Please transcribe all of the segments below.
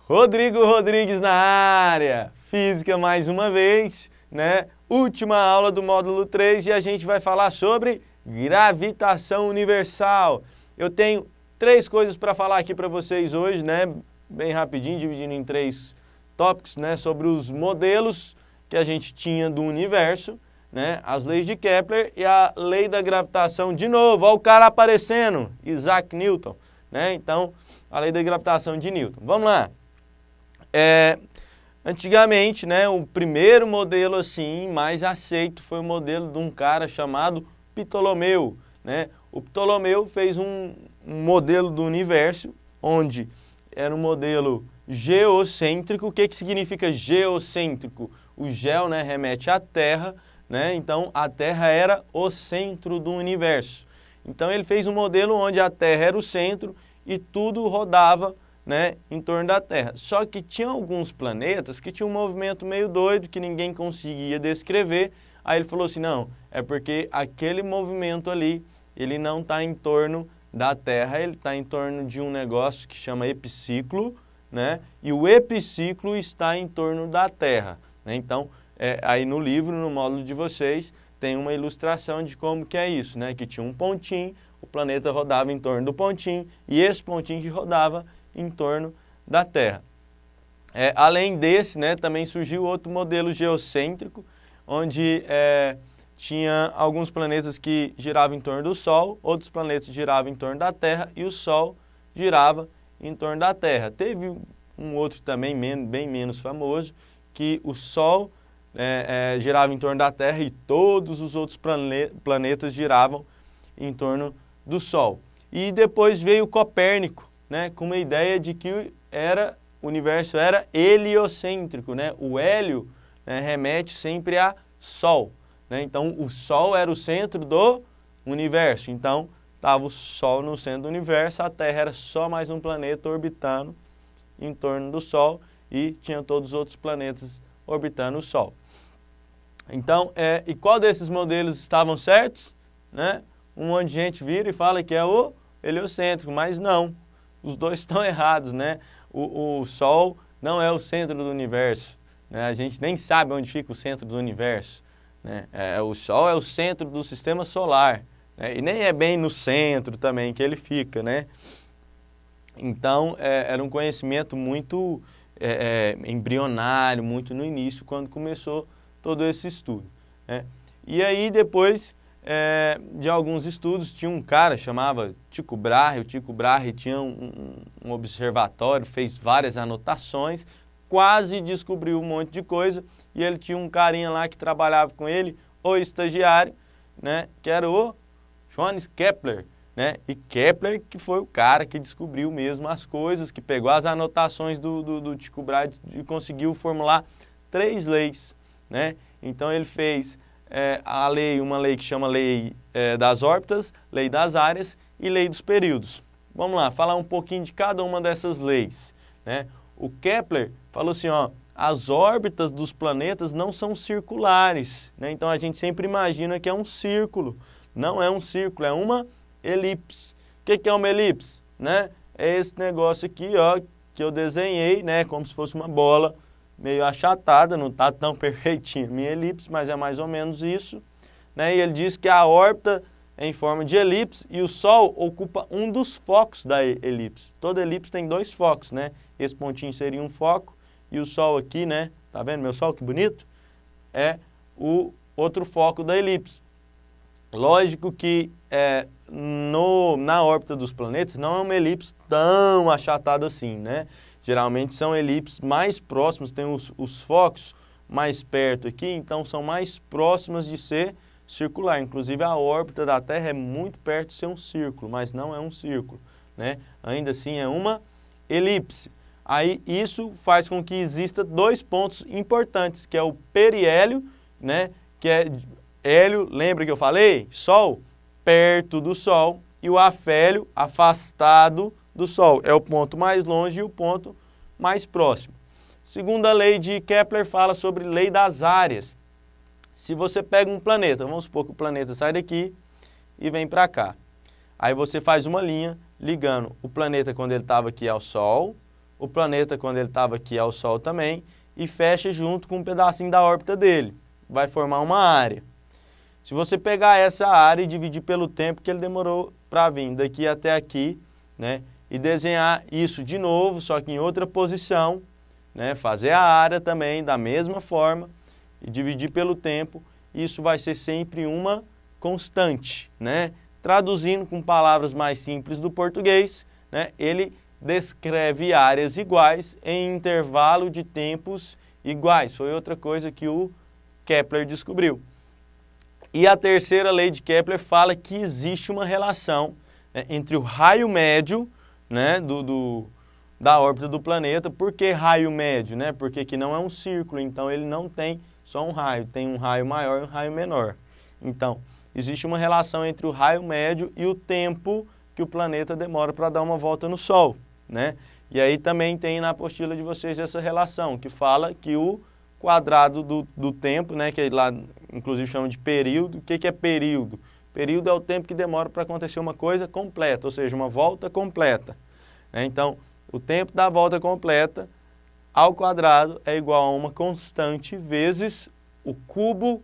Rodrigo Rodrigues na área, física mais uma vez, né? Última aula do módulo 3 e a gente vai falar sobre gravitação universal. Eu tenho 3 coisas para falar aqui para vocês hoje, né? Bem rapidinho, dividindo em 3 tópicos, né? Sobre os modelos que a gente tinha do universo, né? As leis de Kepler e a lei da gravitação. De novo, olha o cara aparecendo, Isaac Newton, né? Então, a lei da gravitação de Newton. Vamos lá. Antigamente, né, o primeiro modelo assim mais aceito foi o modelo de um cara chamado Ptolomeu, né? O Ptolomeu fez um modelo do universo onde era um modelo geocêntrico. O que significa geocêntrico? O geo, né, remete à Terra, né? Então a Terra era o centro do universo. Então ele fez um modelo onde a Terra era o centro e tudo rodava, né, em torno da Terra. Só que tinha alguns planetas que tinham um movimento meio doido que ninguém conseguia descrever. Aí ele falou assim, não, é porque aquele movimento ali, ele não está em torno da Terra, ele está em torno de um negócio que chama epiciclo, né? E o epiciclo está em torno da Terra, né? Então, aí no livro, no módulo de vocês, tem uma ilustração de como que é isso, né? Que tinha um pontinho, o planeta rodava em torno do pontinho, e esse pontinho que rodava em torno da Terra. Além desse, né, também surgiu outro modelo geocêntrico, onde tinha alguns planetas que giravam em torno do Sol, outros planetas giravam em torno da Terra e o Sol girava em torno da Terra. Teve um outro também bem menos famoso, que o Sol girava em torno da Terra e todos os outros planetas giravam em torno do Sol. E depois veio Copérnico, né, com uma ideia de que o universo era heliocêntrico, né? O hélio, né, remete sempre a Sol, né? Então o Sol era o centro do universo. Então estava o Sol no centro do universo, a Terra era só mais um planeta orbitando em torno do Sol e tinha todos os outros planetas orbitando o Sol. Então, e qual desses modelos estavam certos, né? Um monte de gente vira e fala que é o heliocêntrico, mas não. Os dois estão errados, né? O Sol não é o centro do universo, né? A gente nem sabe onde fica o centro do universo, né? O Sol é o centro do sistema solar, né? E nem é bem no centro também que ele fica, né? Então, era um conhecimento muito embrionário, muito no início, quando começou todo esse estudo, né? E aí, depois de alguns estudos, tinha um cara chamava Tycho Brahe. O Tycho Brahe tinha um observatório, fez várias anotações, quase descobriu um monte de coisa, e ele tinha um carinha lá que trabalhava com ele, o estagiário, né, que era o Johannes Kepler, né? E Kepler que foi o cara que descobriu mesmo as coisas, que pegou as anotações do Tycho Brahe e conseguiu formular 3 leis, né? Então ele fez uma lei que chama lei das órbitas, lei das áreas e lei dos períodos. Vamos lá, falar um pouquinho de cada uma dessas leis, né? O Kepler falou assim, ó, as órbitas dos planetas não são circulares, né? Então a gente sempre imagina que é um círculo. Não é um círculo, é uma elipse. O que é uma elipse, né? É esse negócio aqui, ó, que eu desenhei, né, como se fosse uma bola meio achatada, não está tão perfeitinha minha elipse, mas é mais ou menos isso, né? E ele diz que a órbita é em forma de elipse e o Sol ocupa um dos focos da elipse. Toda elipse tem 2 focos, né? Esse pontinho seria um foco e o Sol aqui, né? Tá vendo meu Sol, que bonito? É o outro foco da elipse. Lógico que na órbita dos planetas não é uma elipse tão achatada assim, né? Geralmente são elipses mais próximas, tem os focos mais perto aqui, então são mais próximas de ser circular. Inclusive a órbita da Terra é muito perto de ser um círculo, mas não é um círculo, né? Ainda assim é uma elipse. Aí isso faz com que exista 2 pontos importantes, que é o periélio, né? Que é hélio, lembra que eu falei? Sol, perto do Sol, e o afélio, afastado do Sol. É o ponto mais longe e o ponto mais próximo. Segunda lei de Kepler fala sobre lei das áreas. Se você pega um planeta, vamos supor que o planeta sai daqui e vem para cá. Aí você faz uma linha ligando o planeta quando ele estava aqui ao Sol, o planeta, quando ele estava aqui, ao Sol também, e fecha junto com um pedacinho da órbita dele. Vai formar uma área. Se você pegar essa área e dividir pelo tempo que ele demorou para vir daqui até aqui, né, e desenhar isso de novo, só que em outra posição, né, fazer a área também da mesma forma e dividir pelo tempo, isso vai ser sempre uma constante, né? Traduzindo com palavras mais simples do português, né, ele descreve áreas iguais em intervalo de tempos iguais. Foi outra coisa que o Kepler descobriu. E a terceira lei de Kepler fala que existe uma relação, né, entre o raio médio, né, da órbita do planeta. Por que raio médio? Né? Porque aqui não é um círculo, então ele não tem só um raio, tem um raio maior e um raio menor. Então, existe uma relação entre o raio médio e o tempo que o planeta demora para dar uma volta no Sol, né? E aí também tem na apostila de vocês essa relação, que fala que o quadrado do tempo, né, que lá inclusive chama de período. O que é período? Período é o tempo que demora para acontecer uma coisa completa, ou seja, uma volta completa, né? Então, o tempo da volta completa ao quadrado é igual a uma constante vezes o cubo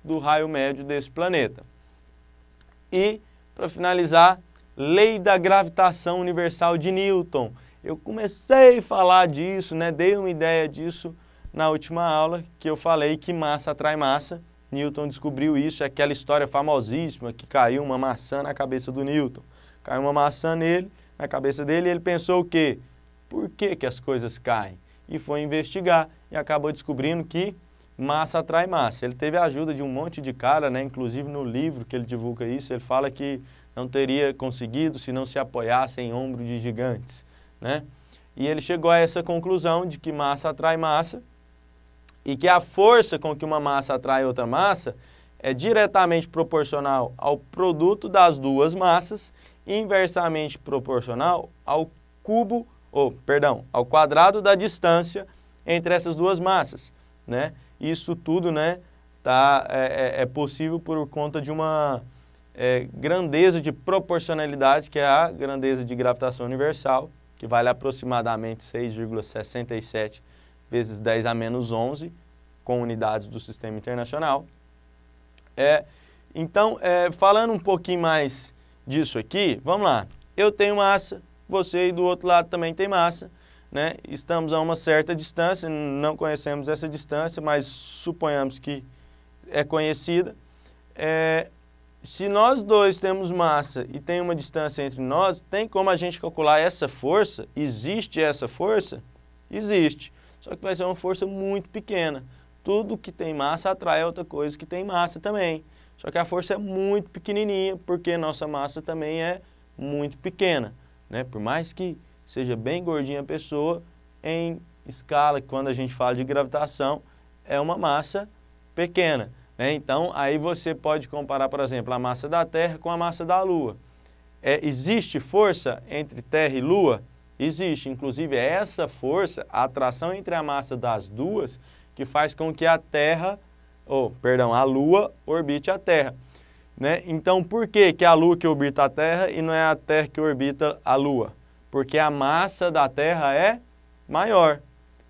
do raio médio desse planeta. E, para finalizar, lei da gravitação universal de Newton. Eu comecei a falar disso, né? Dei uma ideia disso na última aula, que eu falei que massa atrai massa. Newton descobriu isso, é aquela história famosíssima que caiu uma maçã na cabeça do Newton. Caiu uma maçã na cabeça dele, e ele pensou o quê? Por que as coisas caem? E foi investigar e acabou descobrindo que massa atrai massa. Ele teve a ajuda de um monte de cara, né? Inclusive no livro que ele divulga isso, ele fala que não teria conseguido se não se apoiasse em ombro de gigantes, né? E ele chegou a essa conclusão de que massa atrai massa e que a força com que uma massa atrai outra massa é diretamente proporcional ao produto das duas massas e inversamente proporcional ao ao quadrado da distância entre essas duas massas, né? Isso tudo, né, é possível por conta de uma grandeza de proporcionalidade, que é a grandeza de gravitação universal, que vale aproximadamente 6,67 vezes 10 a menos 11, com unidades do Sistema Internacional. Então, falando um pouquinho mais disso aqui, vamos lá. Eu tenho massa, você aí do outro lado também tem massa, né? Estamos a uma certa distância, não conhecemos essa distância, mas suponhamos que é conhecida. Se nós dois temos massa e tem uma distância entre nós, tem como a gente calcular essa força? Existe essa força? Existe, só que vai ser uma força muito pequena. Tudo que tem massa atrai outra coisa que tem massa também. Só que a força é muito pequenininha, porque nossa massa também é muito pequena, né? Por mais que seja bem gordinha a pessoa, em escala, quando a gente fala de gravitação, é uma massa pequena, né? Então, aí você pode comparar, por exemplo, a massa da Terra com a massa da Lua. Existe força entre Terra e Lua? Existe. Inclusive, é essa força, a atração entre a massa das duas, que faz com que a Lua orbite a Terra, né? Então, por que é a Lua que orbita a Terra e não é a Terra que orbita a Lua? Porque a massa da Terra é maior,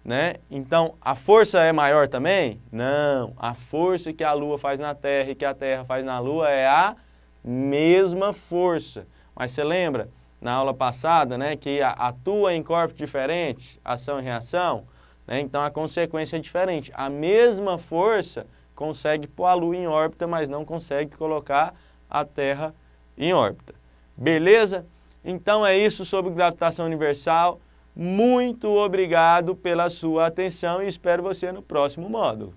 né? Então, a força é maior também? Não. A força que a Lua faz na Terra e que a Terra faz na Lua é a mesma força. Mas você lembra, na aula passada, né, que atua em corpos diferentes, ação e reação, né? Então, a consequência é diferente. A mesma força consegue pôr a Lua em órbita, mas não consegue colocar a Terra em órbita. Beleza? Então é isso sobre gravitação universal. Muito obrigado pela sua atenção e espero você no próximo módulo.